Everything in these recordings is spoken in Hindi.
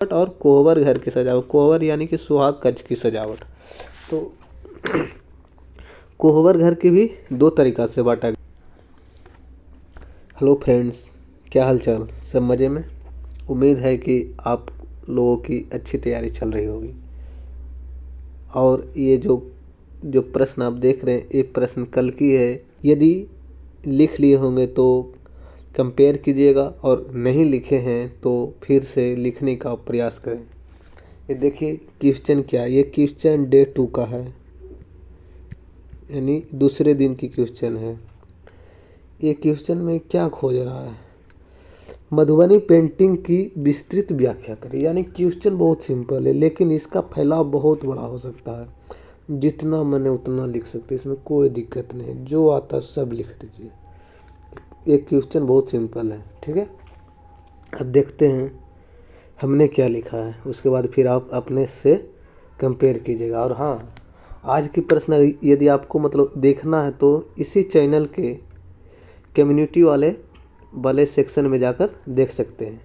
और कोहबर घर की सजावट। कोहबर यानी कि सुहाग कक्ष की सजावट। तो कोहबर घर की भी दो तरीक़ा से बांटा गया। हेलो फ्रेंड्स, क्या हाल चाल? सब मज़े में? उम्मीद है कि आप लोगों की अच्छी तैयारी चल रही होगी। और ये जो प्रश्न आप देख रहे हैं, एक प्रश्न कल की है। यदि लिख लिए होंगे तो कंपेयर कीजिएगा, और नहीं लिखे हैं तो फिर से लिखने का प्रयास करें। ये देखिए क्वेश्चन क्या है। ये क्वेश्चन डे 2 का है, यानी दूसरे दिन की क्वेश्चन है। ये क्वेश्चन में क्या खोज रहा है? मधुबनी पेंटिंग की विस्तृत व्याख्या करें। यानी क्वेश्चन बहुत सिंपल है, लेकिन इसका फैलाव बहुत बड़ा हो सकता है। जितना मैंने उतना लिख सकते, इसमें कोई दिक्कत नहीं है। जो आता सब लिख दीजिए। ये क्वेश्चन बहुत सिंपल है, ठीक है। अब देखते हैं हमने क्या लिखा है, उसके बाद फिर आप अपने से कंपेयर कीजिएगा। और हाँ, आज की प्रश्न यदि आपको मतलब देखना है तो इसी चैनल के कम्युनिटी वाले सेक्शन में जाकर देख सकते हैं।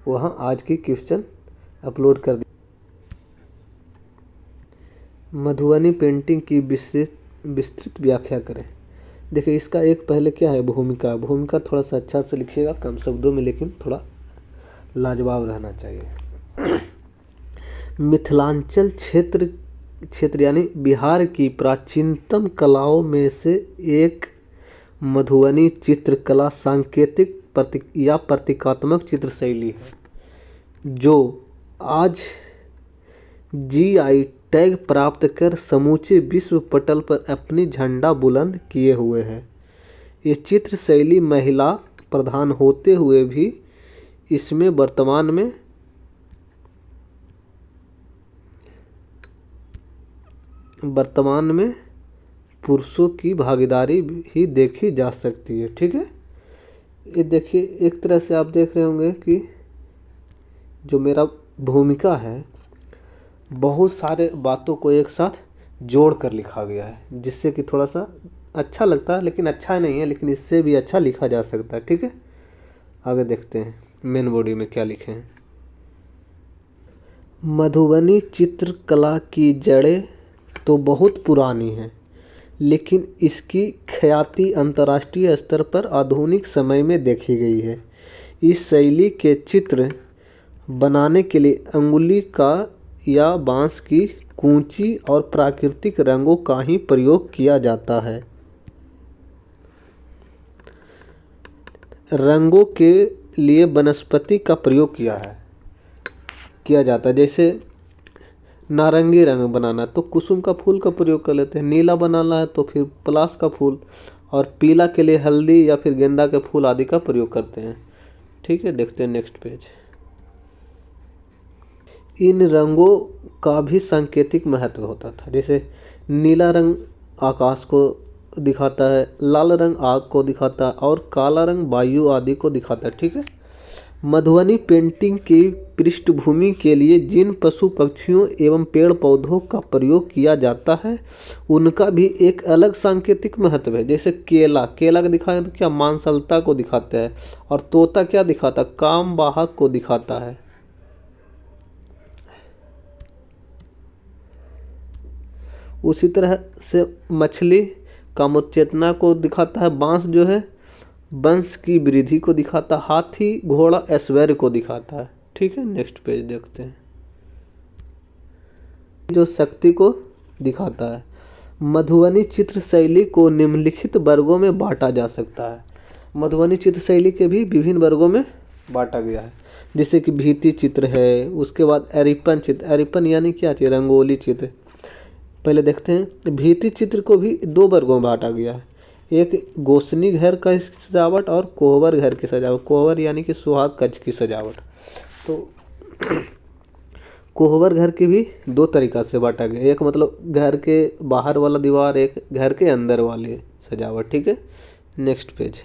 वहाँ आज की क्वेश्चन अपलोड कर दी। मधुबनी पेंटिंग की विस्तृत व्याख्या करें। देखिए इसका एक पहले क्या है, भूमिका। भूमिका थोड़ा सा अच्छा से लिखिएगा, कम शब्दों में, लेकिन थोड़ा लाजवाब रहना चाहिए। मिथिलांचल क्षेत्र यानी बिहार की प्राचीनतम कलाओं में से एक मधुबनी चित्रकला सांकेतिक प्रतीकात्मक चित्र शैली है, जो आज GI टैग प्राप्त कर समूचे विश्व पटल पर अपनी झंडा बुलंद किए हुए है। ये चित्र शैली महिला प्रधान होते हुए भी इसमें वर्तमान में पुरुषों की भागीदारी भी देखी जा सकती है, ठीक है। ये देखिए एक तरह से आप देख रहे होंगे कि जो मेरा भूमिका है, बहुत सारे बातों को एक साथ जोड़ कर लिखा गया है, जिससे कि थोड़ा सा अच्छा लगता है, लेकिन अच्छा नहीं है, लेकिन इससे भी अच्छा लिखा जा सकता है, ठीक है। आगे देखते हैं मेन बॉडी में क्या लिखे हैं। मधुबनी चित्रकला की जड़ें तो बहुत पुरानी हैं, लेकिन इसकी ख्याति अंतर्राष्ट्रीय स्तर पर आधुनिक समय में देखी गई है। इस शैली के चित्र बनाने के लिए अंगुली का या बांस की कूंची और प्राकृतिक रंगों का ही प्रयोग किया जाता है। रंगों के लिए वनस्पति का प्रयोग किया जाता है। जैसे नारंगी रंग बनाना तो कुसुम का फूल का प्रयोग कर लेते हैं, नीला बनाना है तो फिर पलाश का फूल, और पीला के लिए हल्दी या फिर गेंदा के फूल आदि का प्रयोग करते हैं, ठीक है। देखते हैं नेक्स्ट पेज। इन रंगों का भी सांकेतिक महत्व होता था। जैसे नीला रंग आकाश को दिखाता है, लाल रंग आग को दिखाता है, और काला रंग वायु आदि को दिखाता है, ठीक है। मधुबनी पेंटिंग की पृष्ठभूमि के लिए जिन पशु पक्षियों एवं पेड़ पौधों का प्रयोग किया जाता है, उनका भी एक अलग सांकेतिक महत्व है। जैसे केला का दिखाया तो क्या मांसलता को दिखाता है, और तोता क्या दिखाता, काम वाहक को दिखाता है। उसी तरह से मछली कामोत्तेजना को दिखाता है, बांस जो है वंश की वृद्धि को दिखाता, हाथी घोड़ा ऐश्वर्य को दिखाता है, ठीक है। नेक्स्ट पेज देखते हैं। जो शक्ति को दिखाता है। मधुबनी चित्र शैली को निम्नलिखित वर्गों में बांटा जा सकता है। मधुबनी चित्र शैली के भी विभिन्न वर्गों में बांटा गया है, जैसे कि भित्ति चित्र है, उसके बाद अरिपन चित्र। अरिपन यानी क्या चीज़? रंगोली चित्र। पहले देखते हैं भित्ति चित्र को भी दो वर्गों में बांटा गया है। एक गोसनी घर का सजावट और कोहबर घर की सजावट। कोहबर यानी कि सुहाग कक्ष की सजावट। तो कोहबर घर की भी दो तरीक़ा से बांटा गया। एक मतलब घर के बाहर वाला दीवार, एक घर के अंदर वाली सजावट, ठीक है। Next page.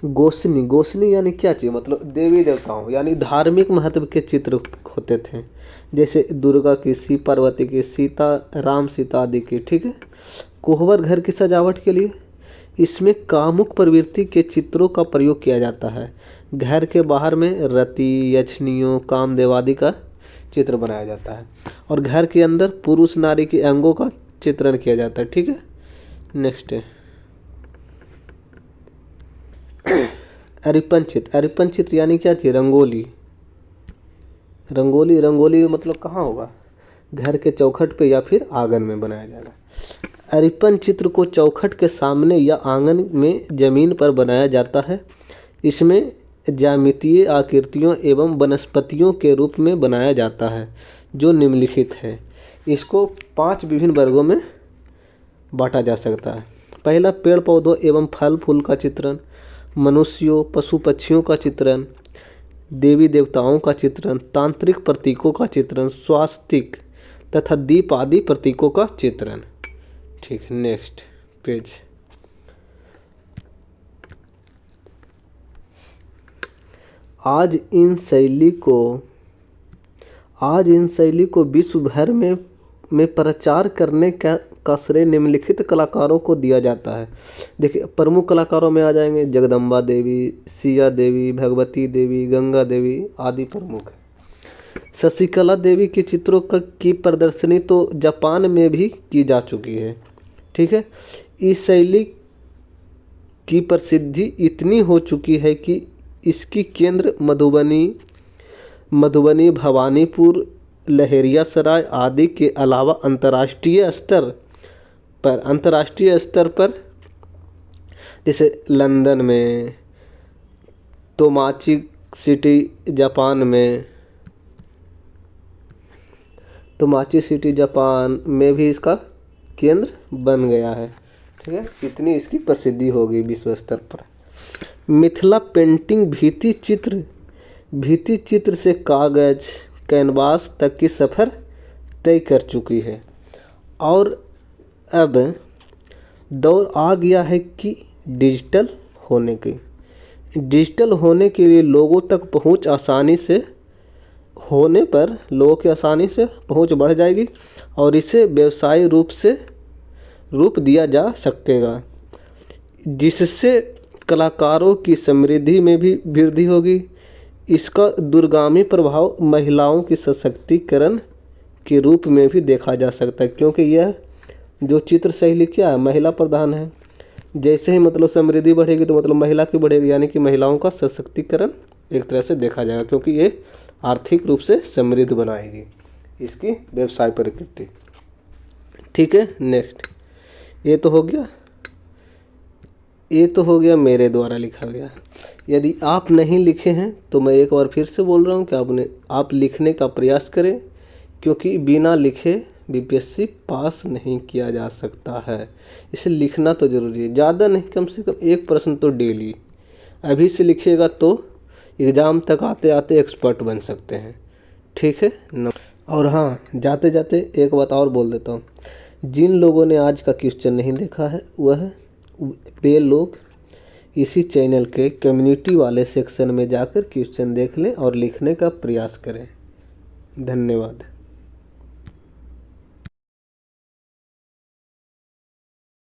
गोसनी यानी क्या चीज़? मतलब देवी देवताओं यानी धार्मिक महत्व के चित्र होते थे, जैसे दुर्गा की, शिव पार्वती की, सीता राम सीता आदि की, ठीक है। कोहबर घर की सजावट के लिए इसमें कामुक प्रवृत्ति के चित्रों का प्रयोग किया जाता है। घर के बाहर में रति, यक्षिणियों, कामदेव आदि का चित्र बनाया जाता है और घर के अंदर पुरुष नारी के अंगों का चित्रण किया जाता है। ठीक है, नेक्स्ट है अरिपन चित्र। अरिपन चित्र यानी क्या चीज़? रंगोली। रंगोली, रंगोली मतलब कहाँ होगा? घर के चौखट पे या फिर आंगन में बनाया जाएगा। अरिपन चित्र को चौखट के सामने या आंगन में जमीन पर बनाया जाता है। इसमें ज्यामितीय आकृतियों एवं वनस्पतियों के रूप में बनाया जाता है जो निम्नलिखित है। इसको 5 विभिन्न वर्गों में बांटा जा सकता है। पहला, पेड़ पौधों एवं फल फूल का चित्रण, मनुष्यों पशु पक्षियों का चित्रण, देवी देवताओं का चित्रण, तांत्रिक प्रतीकों का चित्रण, स्वास्तिक तथा दीप आदि प्रतीकों का चित्रण। ठीक है, नेक्स्ट पेज। आज इन शैली को विश्व भर में प्रचार करने का श्रेय निम्नलिखित कलाकारों को दिया जाता है। देखिए, प्रमुख कलाकारों में आ जाएंगे जगदम्बा देवी, सिया देवी, भगवती देवी, गंगा देवी आदि प्रमुख है। शशिकला देवी के चित्रों की प्रदर्शनी तो जापान में भी की जा चुकी है। ठीक है, इस शैली की प्रसिद्धि इतनी हो चुकी है कि इसकी केंद्र मधुबनी, भवानीपुर, लहेरियासराय आदि के अलावा अंतर्राष्ट्रीय स्तर पर जैसे लंदन में, तोमाची सिटी जापान में भी इसका केंद्र बन गया है। ठीक है, इतनी इसकी प्रसिद्धि हो गई विश्व स्तर पर। मिथिला पेंटिंग भित्ति चित्र से कागज, कैनवास तक की सफ़र तय कर चुकी है और अब दौर आ गया है कि डिजिटल होने के लिए लोगों तक पहुंच आसानी से होने पर लोगों की आसानी से पहुंच बढ़ जाएगी और इसे व्यवसायिक रूप दिया जा सकेगा, जिससे कलाकारों की समृद्धि में भी वृद्धि होगी। इसका दूरगामी प्रभाव महिलाओं की सशक्तिकरण के रूप में भी देखा जा सकता है, क्योंकि यह जो चित्र शैली क्या है, महिला प्रधान है। जैसे ही मतलब समृद्धि बढ़ेगी तो मतलब महिला की बढ़ेगी, यानी कि महिलाओं का सशक्तिकरण एक तरह से देखा जाएगा, क्योंकि ये आर्थिक रूप से समृद्ध बनाएगी इसकी व्यवसाय प्रकृति। ठीक है, नेक्स्ट। ये तो हो गया मेरे द्वारा लिखा गया। यदि आप नहीं लिखे हैं तो मैं एक बार फिर से बोल रहा हूँ कि आप लिखने का प्रयास करें, क्योंकि बिना लिखे बीपीएससी पास नहीं किया जा सकता है। इसे लिखना तो ज़रूरी है, ज़्यादा नहीं, कम से कम 1 प्रश्न तो डेली अभी से लिखिएगा तो एग्ज़ाम तक आते आते एक्सपर्ट बन सकते हैं। ठीक है और हाँ, जाते जाते एक बात और बोल देता हूँ। जिन लोगों ने आज का क्वेश्चन नहीं देखा है वे लोग इसी चैनल के कम्युनिटी वाले सेक्शन में जाकर क्वेश्चन देख लें और लिखने का प्रयास करें। धन्यवाद।